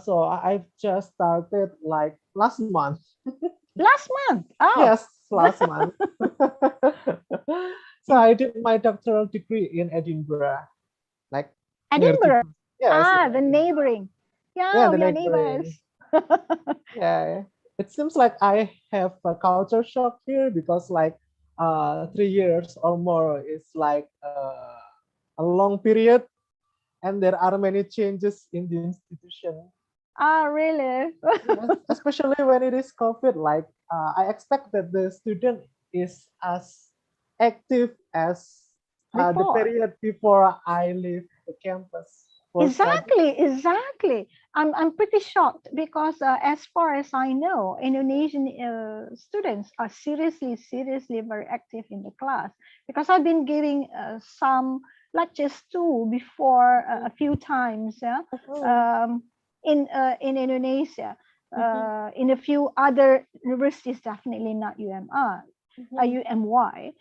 So I've just started like last month. Last month. Oh, Yes, last month. So I did my doctoral degree in Edinburgh, like near Edinburgh. yes, in The Edinburgh. neighboring. Yeah, Yeah, the we are neighboring. neighbors. Yeah, it seems like I have a culture shock here because like 3 years or more is like a long period, and there are many changes in the institution. Really? Yes, especially when it is COVID. Like I expect that the student is as active as the Before. period before I leave the campus for study. Exactly. I'm pretty shocked because as far as I know, Indonesian students are seriously very active in the class, because I've been giving some lectures too before a few times. Yeah. In Indonesia, in a few other universities, definitely not UMR, UMY,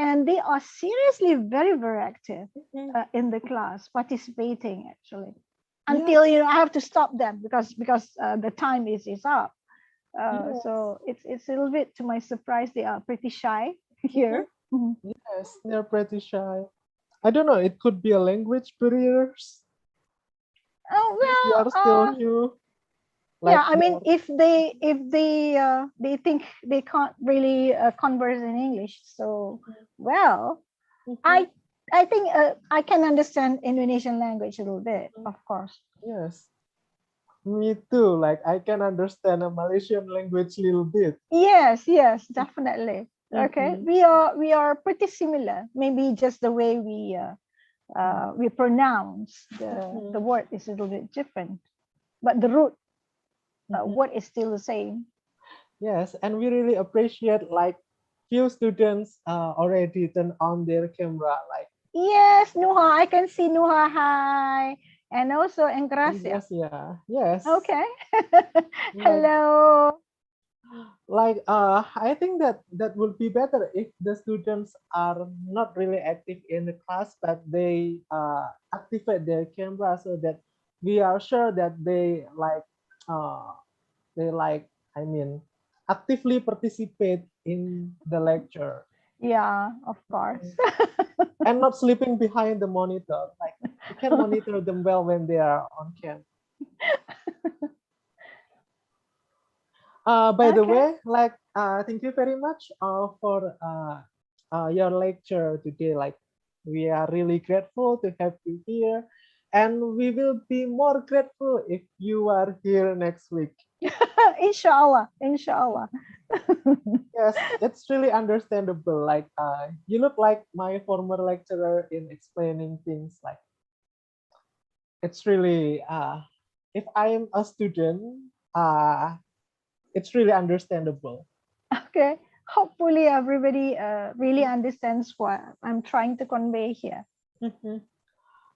and they are seriously very active in the class, participating actually. Until I have to stop them because the time is up. So it's a little bit to my surprise, they are pretty shy here. Yes, they're pretty shy. I don't know. It could be a language barriers. Oh We are well, still new. yeah. Like I mean, if they think they can't really converse in English, so well, I think I can understand Indonesian language a little bit, of course. yes, me too. Like I can understand a Malaysian language a little bit. Yes, definitely. Okay, we are pretty similar. Maybe just the way we pronounce the word is a little bit different, but the root word is still the same. Yes, and we really appreciate like few students already turn on their camera. Like Yes, Nuha, I can see Nuha. Hi, and also Engracia. yes, yeah, yes. Okay. Like Hello. I think that would be better if the students are not really active in the class, but they activate their camera so that we are sure that uh they like I mean actively participate in the lecture Yeah, of course. and not sleeping behind the monitor. Like we can monitor them well when they are on cam. By the Okay. way, like, thank you very much for your lecture today. Like, we are really grateful to have you here, and we will be more grateful if you are here next week. Inshallah. Yes, it's really understandable. Like, you look like my former lecturer in explaining things. Like, it's really, if I am a student, it's really understandable. Okay. Hopefully everybody really understands what I'm trying to convey here.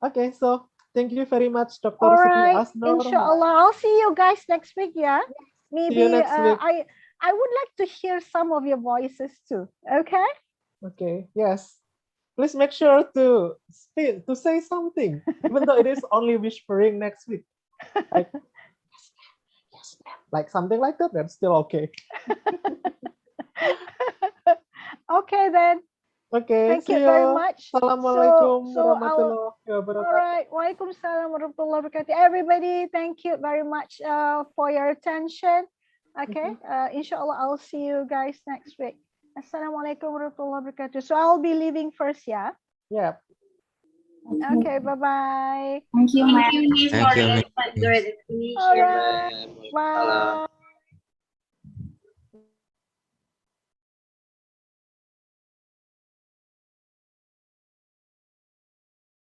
Okay, so thank you very much, Dr. All Siti right. Aznor. Inshallah. I'll see you guys next week. Yeah. See you Maybe next week. I would like to hear some of your voices too. Okay. Okay, yes. Please make sure to say something, even though it is only whispering next week. Like, yes, ma'am. Like something like that, that's still okay. Okay then. Okay, Thank see you very you. much. Assalamualaikum So warahmatullahi all wabarakatuh. right. Waalaikumsalam warahmatullahi wabarakatuh. Everybody, thank you very much for your attention. Okay. Inshallah, I'll see you guys next week. Assalamualaikum warahmatullahi wabarakatuh. So I'll be leaving first, yeah? Yeah. Okay, bye-bye. Thank you, ma'am. Thank you, Miss. Good explanation. All right. Bye.